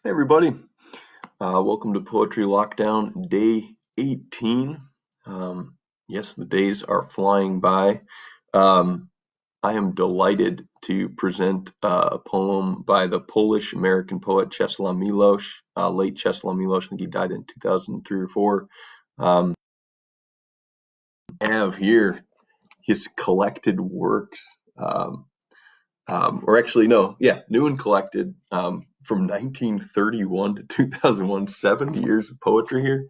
Hey everybody, welcome to Poetry Lockdown Day 18. Yes, the days are flying by. Um, I am delighted to present a poem by the Polish-American poet Czeslaw Milosz, late Czeslaw Milosz. I think he died in 2003 or 4. Um, I have here his collected works. Or actually, no, yeah, new and collected from 1931 to 2001, 70 years of poetry here.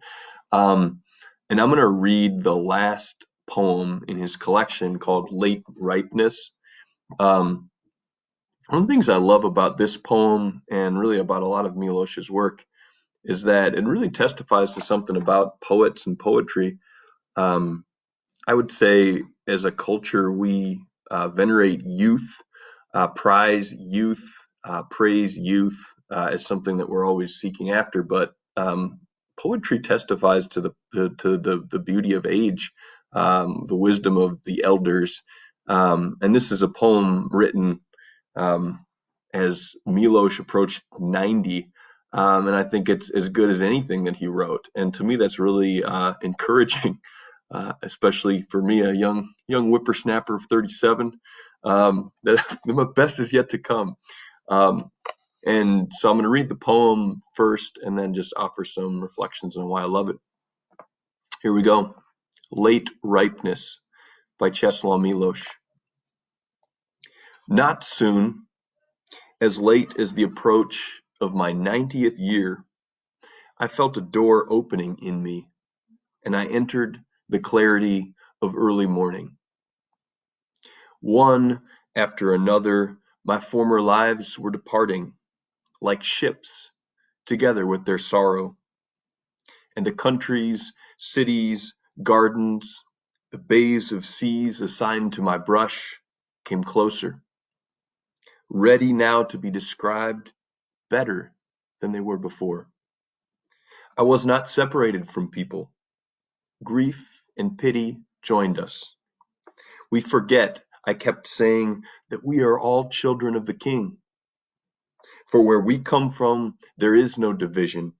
Um, and I'm going to read the last poem in his collection called Late Ripeness. Um, One of the things I love about this poem and really about a lot of Milosz's work is that it really testifies to something about poets and poetry. Um, I would say as a culture, we venerate youth, prize youth, praise youth as something that we're always seeking after. But poetry testifies to the beauty of age, the wisdom of the elders. And this is a poem written um, as Milosz approached 90. And I think it's as good as anything that he wrote. And to me, that's really encouraging, especially for me, a young whippersnapper of 37. That my best is yet to come. Um, and so I'm going to read the poem first, and then just offer some reflections on why I love it. Here we go. Late Ripeness by Czeslaw Milosz. Not soon, as late as the approach of my 90th year, I felt a door opening in me, and I entered the clarity of early morning. One after another, my former lives were departing, like ships, together with their sorrow. And the countries, cities, gardens, the bays of seas assigned to my brush came closer, ready now to be described better than they were before. I was not separated from people. Grief and pity joined us. We forget, I kept saying, that we are all children of the King. For where we come from, there is no division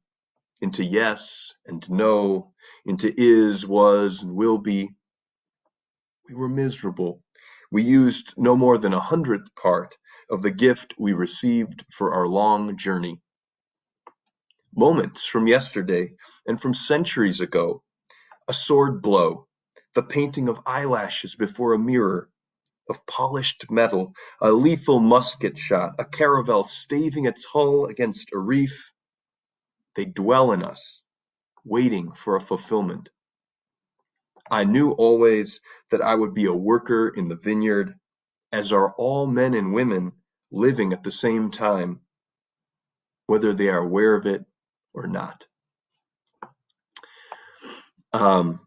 into yes and no, into is, was, and will be. We were miserable. We used no more than 100th part of the gift we received for our long journey. Moments from yesterday and from centuries ago, a sword blow, the painting of eyelashes before a mirror, of polished metal, a lethal musket shot, a caravel staving its hull against a reef. They dwell in us, waiting for a fulfillment. I knew always that I would be a worker in the vineyard, as are all men and women living at the same time, whether they are aware of it or not. Um,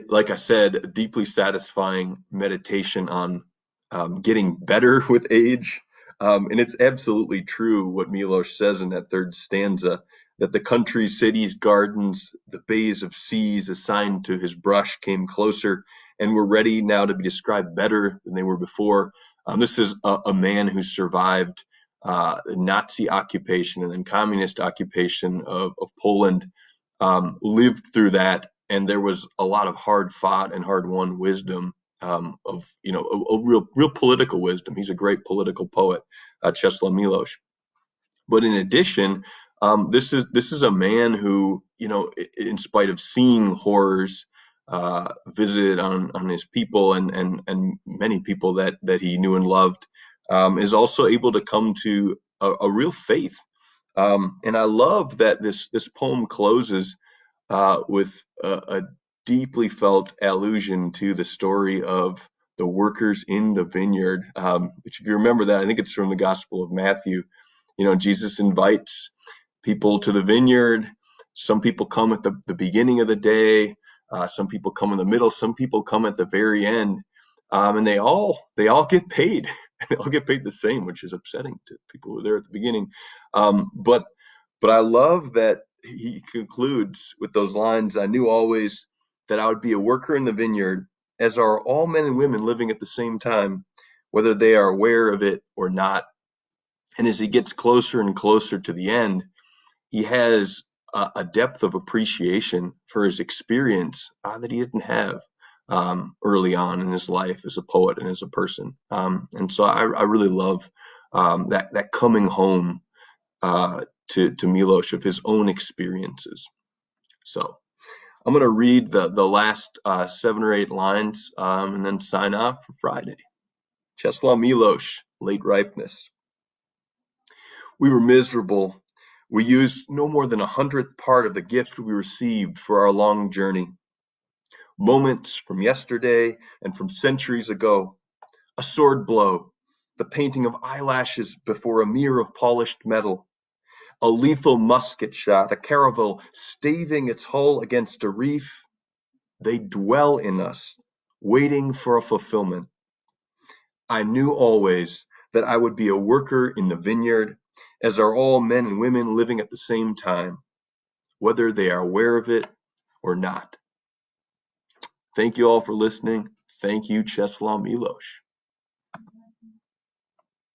like I said, a deeply satisfying meditation on getting better with age. And it's absolutely true what Milosz says in that third stanza, that the countries, cities, gardens, the bays of seas assigned to his brush came closer and were ready now to be described better than they were before. This is a man who survived Nazi occupation and then communist occupation of Poland, lived through that, and there was a lot of hard fought and hard won wisdom, of a real political wisdom. He's a great political poet, Czeslaw Milosz. But in addition, this is a man who, in spite of seeing horrors visited on his people and many people that he knew and loved, is also able to come to a real faith. And I love that this poem closes with a deeply felt allusion to the story of the workers in the vineyard. Which, if you remember that, I think it's from the Gospel of Matthew. Jesus invites people to the vineyard. Some people come at the beginning of the day. Some people come in the middle. Some people come at the very end. And they all get paid. They all get paid the same, which is upsetting to people who are there at the beginning. But I love that he concludes with those lines. I knew always that I would be a worker in the vineyard, as are all men and women living at the same time, whether they are aware of it or not. And as he gets closer and closer to the end, he has a depth of appreciation for his experience that he didn't have early on in his life as a poet and as a person. And so I really love that coming home to Milosz of his own experiences. So I'm going to read the last 7 or 8 lines and then sign off for Friday. Czeslaw Milosz, Late Ripeness. We were miserable. We used no more than 100th part of the gift we received for our long journey. Moments from yesterday and from centuries ago. A sword blow, the painting of eyelashes before a mirror of polished metal. A lethal musket shot, a caravel staving its hull against a reef. They dwell in us, waiting for a fulfillment. I knew always that I would be a worker in the vineyard, as are all men and women living at the same time, whether they are aware of it or not. Thank you all for listening. Thank you, Czeslaw Milosz.